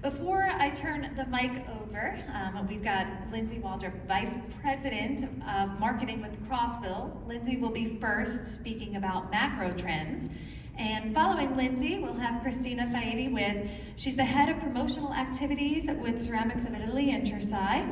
Before I turn the mic over, we've got Lindsey Waldrep, Vice President of Marketing with Crossville. Lindsey will be first speaking about macro trends. And following Lindsey, we'll have Christina Faedi she's the head of promotional activities with Ceramics of Italy and Trussai.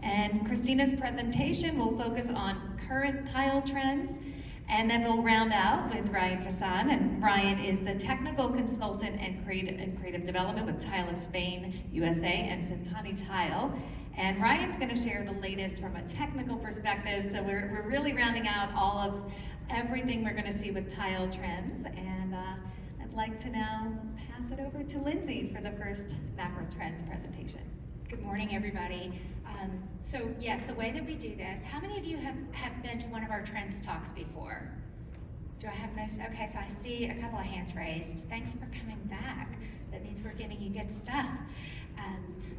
And Christina's presentation will focus on current tile trends. And then we'll round out with Ryan Fassan, and Ryan is the technical consultant and creative development with Tile of Spain, USA, and Santani Tile. And Ryan's going to share the latest from a technical perspective, so we're really rounding out all of everything we're going to see with tile trends. And I'd like to now pass it over to Lindsey for the first macro trends presentation. Good morning, everybody. So yes, the way that we do this, how many of you have been to one of our trends talks before? Do I have most? Okay, so I see a couple of hands raised. Thanks for coming back. That means we're giving you good stuff.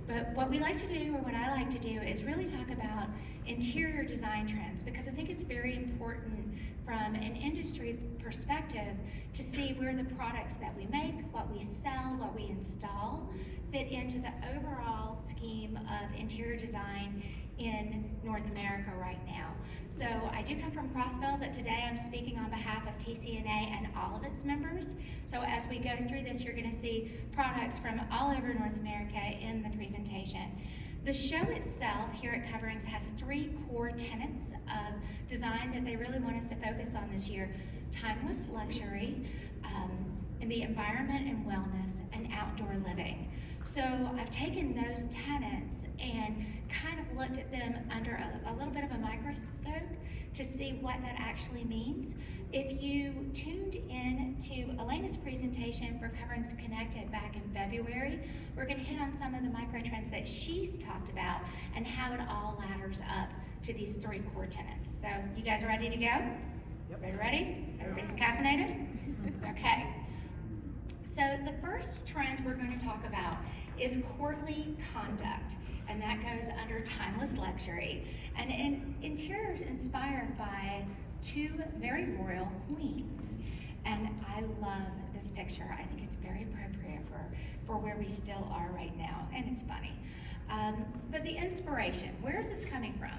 But what we like to do, or what I like to do, is really talk about interior design trends, because I think it's very important from an industry perspective to see where the products that we make, what we sell, what we install, fit into the overall scheme of interior design in North America right now. So I do come from Crossville, but today I'm speaking on behalf of TCNA and all of its members. So as we go through this, you're going to see products from all over North America in the presentation. The show itself here at Coverings has 3 core tenets of design that they really want us to focus on this year: timeless luxury, in the environment and wellness, and outdoor living. So I've taken those tenets and kind of looked at them under a little bit of a microscope to see what that actually means. If you tuned in to Elena's presentation for Coverings Connected back in February, we're going to hit on some of the micro trends that she's talked about and how it all ladders up to these 3 core tenets. So you guys ready to go? Yep. Ready? Everybody's caffeinated? Okay. So the first trend we're going to talk about is courtly conduct, and that goes under timeless luxury. And it's interiors inspired by 2 very royal queens. And I love this picture. I think it's very appropriate for where we still are right now, and it's funny. But the inspiration, where is this coming from?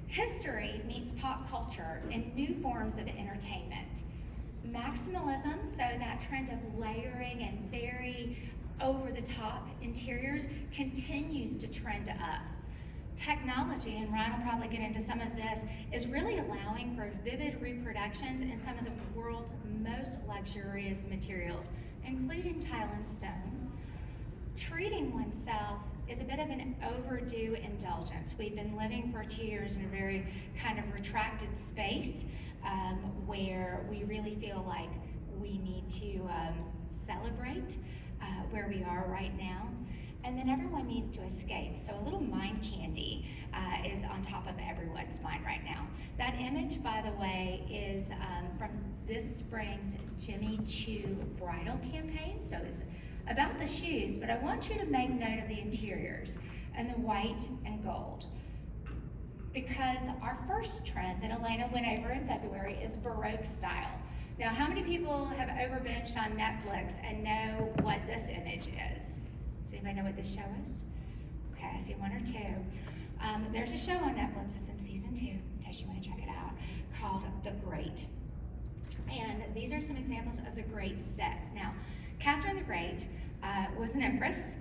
History meets pop culture in new forms of entertainment. Maximalism, so that trend of layering and very over-the-top interiors, continues to trend up. Technology, and Ryan will probably get into some of this, is really allowing for vivid reproductions in some of the world's most luxurious materials, including tile and stone. Treating oneself is a bit of an overdue indulgence. We've been living for 2 years in a very kind of retracted space, where we really feel like we need to celebrate where we are right now. And then everyone needs to escape. So a little mind candy is on top of everyone's mind right now. That image, by the way, is from this spring's Jimmy Choo bridal campaign. So it's about the shoes, but I want you to make note of the interiors and the white and gold. Because our first trend that Elena went over in February is baroque style. Now, how many people have overbinged on Netflix and know what this image is? Does anybody know what this show is? Okay, I see 1 or 2. There's a show on Netflix, it's in season 2, in case you want to check it out, called The Great. And these are some examples of the Great sets. Now, Catherine the Great was an empress.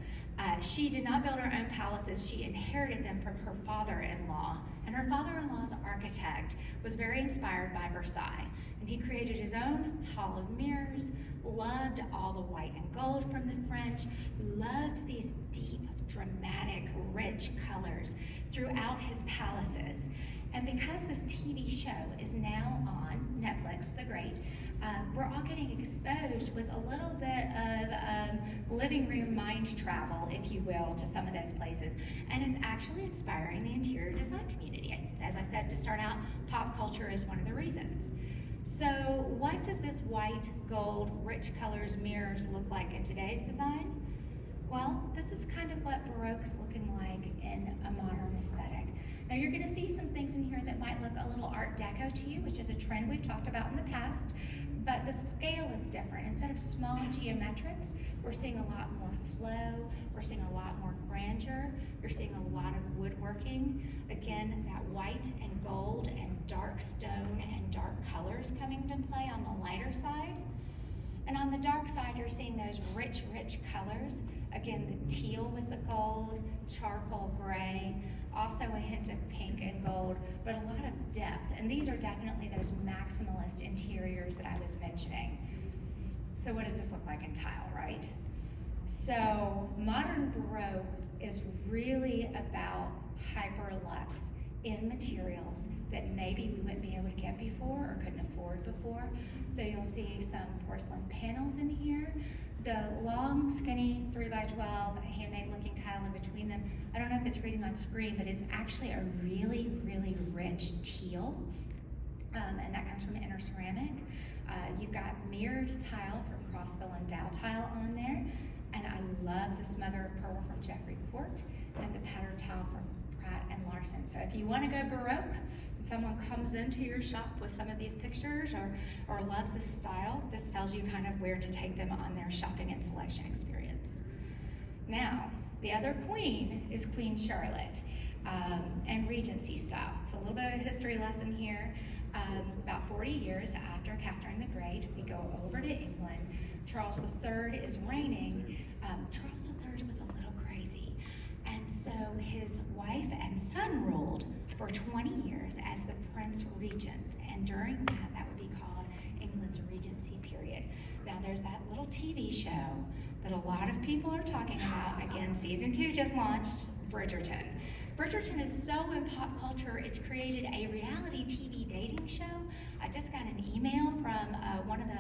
She did not build her own palaces, she inherited them from her father-in-law. And her father-in-law's architect was very inspired by Versailles. And he created his own hall of mirrors, loved all the white and gold from the French, loved these deep, dramatic, rich colors throughout his palaces. And because this TV show is now on Netflix, The Great, we're all getting exposed with a little bit of living room mind travel, if you will, to some of those places. And it's actually inspiring the interior design community. As I said to start out, pop culture is one of the reasons. So what does this white, gold, rich colors, mirrors look like in today's design? Well, this is kind of what Baroque's looking like in a modern aesthetic. Now you're going to see some things in here that might look a little Art Deco to you, which is a trend we've talked about in the past, but but the scale is different. Instead of small geometrics, we're seeing a lot more flow, we're seeing a lot more grandeur, you're seeing a lot of woodworking. Again, that white and gold and dark stone and dark colors coming into play on the lighter side. And on the dark side, you're seeing those rich, rich colors. Again, the teal with the gold, charcoal gray, also a hint of pink and gold, but a lot of depth. And these are definitely those maximalist interiors that I was mentioning. So what does this look like in tile, right? So modern Baroque is really about hyperlux in materials that maybe we wouldn't be able to get before or couldn't afford before. So you'll see some porcelain panels in here. The long, skinny 3x12 handmade looking tile in between them, I don't know if it's reading on screen, but it's actually a really, really rich teal. And that comes from Inner Ceramic. You've got mirrored tile from Crossville and Dow tile on there. And I love this mother of pearl from Jeffrey Court and the pattern tile from Pratt and Larson. So if you want to go Baroque and someone comes into your shop with some of these pictures or loves this style, this tells you kind of where to take them on their shopping and selection experience. Now, the other queen is Queen Charlotte and Regency style. So a little bit of a history lesson here. About 40 years after Catherine the Great, we go over to England. Charles III is reigning. Charles III was a little crazy. And so his wife and son ruled for 20 years as the Prince Regent. And during that would be called England's Regency period. Now there's that little TV show that a lot of people are talking about. Again, season 2 just launched, Bridgerton. Bridgerton is so in pop culture, it's created a reality TV dating show. I just got an email from one of the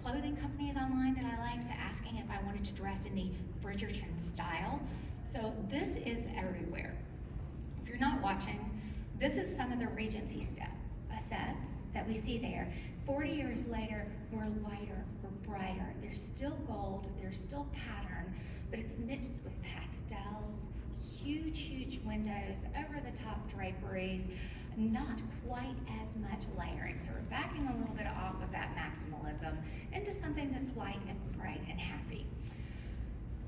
clothing companies online that I like, asking if I wanted to dress in the Bridgerton style. So this is everywhere. If you're not watching, this is some of the Regency sets that we see there. 40 years later, we're lighter, we're brighter. There's still gold, there's still pattern, but it's mixed with pastels, huge, huge windows, over-the-top draperies, not quite as much layering. So we're backing a little bit off of that maximalism into something that's light and bright and happy.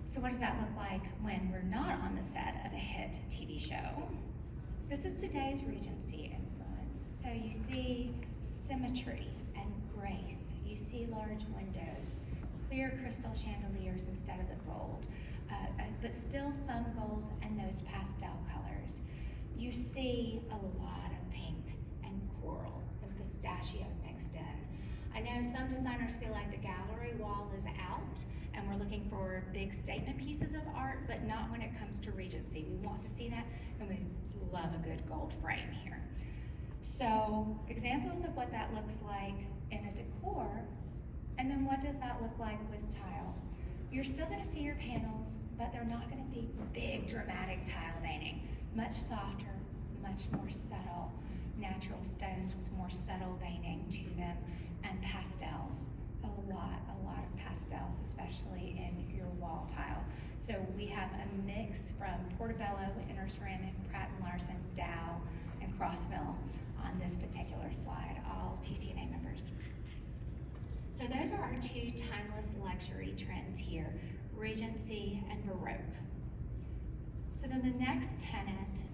So what does that look like when we're not on the set of a hit TV show? This is today's Regency influence. So you see symmetry and grace. You see large windows, clear crystal chandeliers instead of the gold, but still some gold and those pastel colors. You see a lot of pink and coral and pistachio mixed in. I know some designers feel like the gallery wall is out and we're looking for big statement pieces of art, but not when it comes to Regency. We want to see that, and we love a good gold frame here. So examples of what that looks like in a decor, and then what does that look like with tile? You're still gonna see your panels, but they're not gonna be big dramatic tile veining. Much softer, much more subtle, natural stones with more subtle veining to them, and pastels. A lot of pastels, especially in your wall tile. So we have a mix from Portobello, Inner Ceramic, Pratt & Larson, Dow, and Crossville on this particular slide, all TCNA members. So those are our 2 timeless luxury trends here, Regency and Baroque. So then the next tenet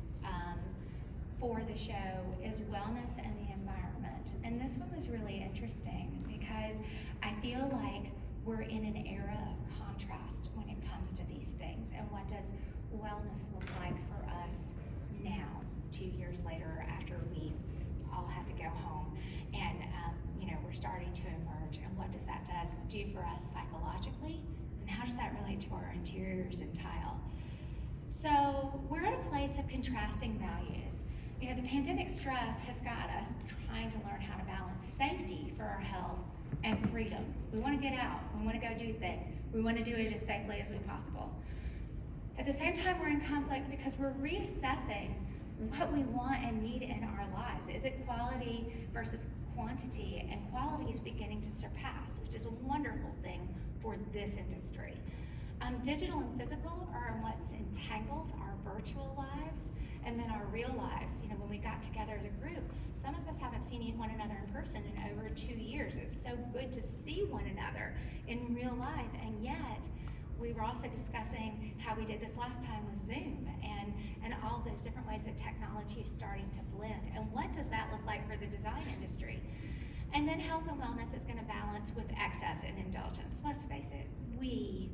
for the show is wellness and the environment. And this one was really interesting because I feel like we're in an era of contrast when it comes to these things. And what does wellness look like for us now, 2 years later, after we all had to go home? And we're starting to emerge. And what does that do for us psychologically? And how does that relate to our interiors and tile? So we're at a place of contrasting values. The pandemic stress has got us trying to learn how to balance safety for our health and freedom. We want to get out. We want to go do things. We want to do it as safely as we possible. At the same time, we're in conflict because we're reassessing what we want and need in our lives. Is it quality versus quantity? And quality is beginning to surpass, which is a wonderful thing for this industry. Digital and physical are what's entangled our virtual lives and then our real lives. You know, when we got together as a group, some of us haven't seen one another in person in over 2 years. It's so good to see one another in real life, and yet we were also discussing how we did this last time with Zoom and all those different ways that technology is starting to blend. And what does that look like for the design industry? And then health and wellness is going to balance with excess and indulgence. Let's face it, we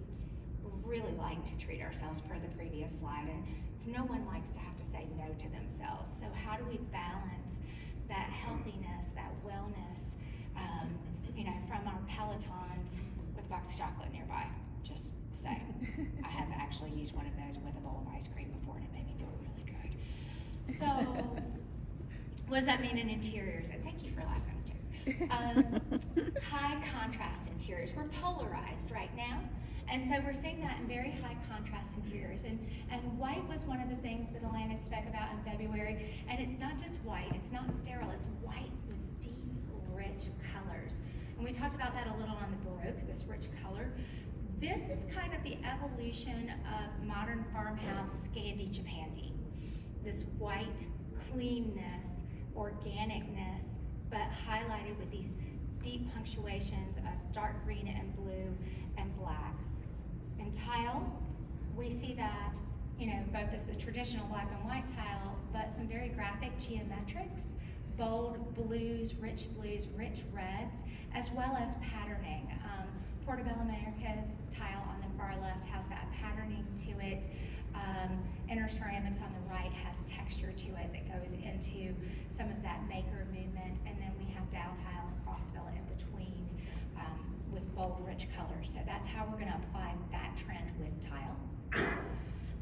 really like to treat ourselves per the previous slide, and no one likes to have to say no to themselves. So how do we balance that healthiness, that wellness, you know, from our Pelotons with a box of chocolate nearby? Just saying. I have actually used one of those with a bowl of ice cream before, and it made me feel really good. So what does that mean in interiors? And thank you for laughing too. High contrast interiors. We're polarized right now. And so we're seeing that in very high contrast interiors. And white was one of the things that Elena spoke about in February. And it's not just white, it's not sterile, it's white with deep, rich colors. And we talked about that a little on the baroque, this rich color. This is kind of the evolution of modern farmhouse Scandi-Japandi. This white cleanness, organicness, but highlighted with these deep punctuations of dark green and blue and black. In tile, we see that, you know, both as the traditional black and white tile, but some very graphic geometrics, bold blues, rich reds, as well as patterning. Portobello America's tile on the far left has that patterning to it. Inner ceramics on the right has texture to it that goes into some of that maker movement. And then we have Dow tile and Crossville in between with bold, rich colors. So that's how we're going to apply that trend with tile.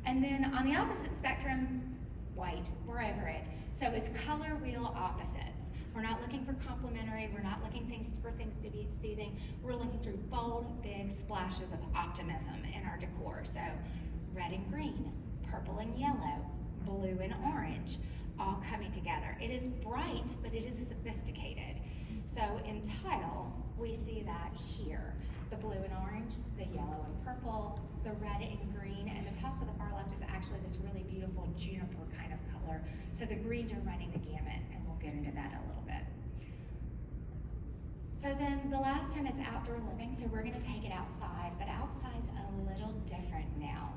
And then on the opposite spectrum, white, we're over it. So it's color wheel opposites. We're not looking for complementary, we're not looking for things to be soothing. We're looking through bold, big splashes of optimism in our decor. So red and green, purple and yellow, blue and orange, all coming together. It is bright, but it is sophisticated. So in tile, we see that here. The blue and orange, the yellow and purple, the red and green, and the top to the far left is actually this really beautiful juniper kind of color. So the greens are running the gamut, and we'll get into that a little bit. So then the last time it's outdoor living, so we're gonna take it outside, but outside's a little different now.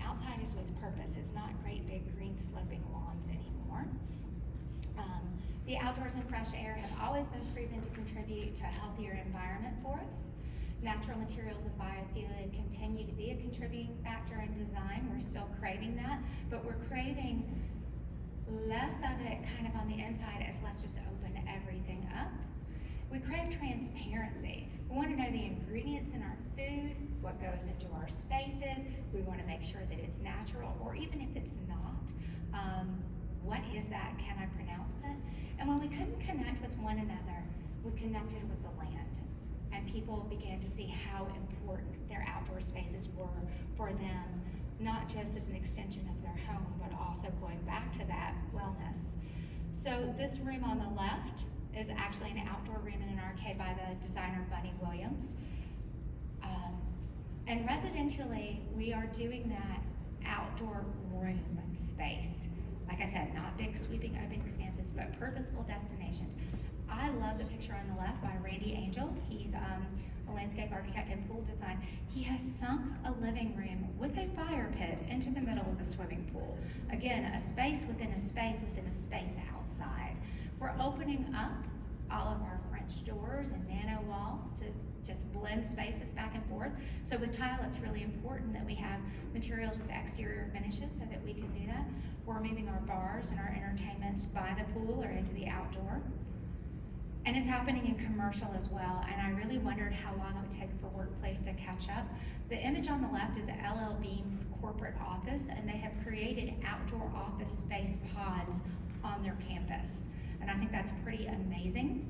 Outside is with purpose. It's not great big green sloping lawns anymore. The outdoors and fresh air have always been proven to contribute to a healthier environment for us. Natural materials and biofluid continue to be a contributing factor in design. We're still craving that, but we're craving less of it kind of on the inside as let's just open everything up. We crave transparency. We want to know the ingredients in our food, what goes into our spaces. We want to make sure that it's natural, or even if it's not, what is that? Can I pronounce it? And when we couldn't connect with one another, we connected with the land. And people began to see how important their outdoor spaces were for them, not just as an extension of their home, but also going back to that wellness. So this room on the left is actually an outdoor room in an arcade by the designer Bunny Williams. And residentially, we are doing that outdoor room space. Like I said, not big sweeping open expanses, but purposeful destinations. I love the picture on the left by Randy Angel. He's a landscape architect and pool design. He has sunk a living room with a fire pit into the middle of a swimming pool. Again, a space within a space within a space outside. We're opening up all of our French doors and nano walls to just blend spaces back and forth. So with tile, it's really important that we have materials with exterior finishes so that we can do that. We're moving our bars and our entertainments by the pool or into the outdoor. And it's happening in commercial as well, and I really wondered how long it would take for Workplace to catch up. The image on the left is LL Beam's corporate office, and they have created outdoor office space pods on their campus. And I think that's pretty amazing.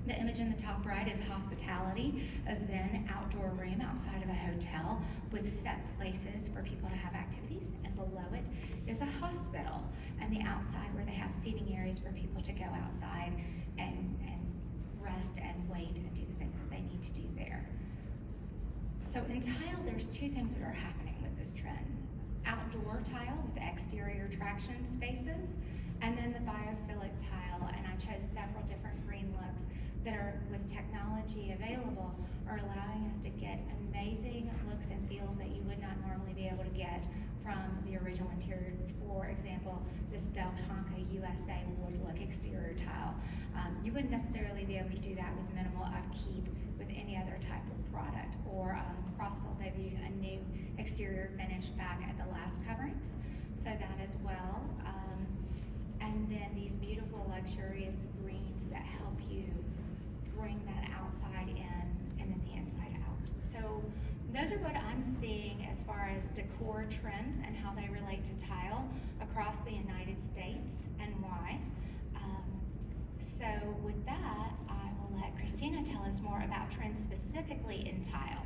The image in the top right is hospitality, a zen outdoor room outside of a hotel with set places for people to have activities. And below it is a hospital, and the outside where they have seating areas for people to go outside and rest and wait and do the things that they need to do there. So in tile, there's two things that are happening with this trend. outdoor tile with exterior traction spaces, and then the biophilic tile. And I chose several different green looks that are, with technology available, are allowing us to get amazing looks and feels that you would not normally be able to get from the original interior. For example, this Del Tonka USA wood look exterior tile. You wouldn't necessarily be able to do that with minimal upkeep with any other type of product. Or Crossville debuted a new exterior finish back at the last coverings, so that as well. And then these beautiful luxurious greens that help you bring that outside in and then the inside out. So those are what I'm seeing as far as decor trends and how they relate to tile across the United States and why. So with that, I will let Christina tell us more about trends specifically in tile.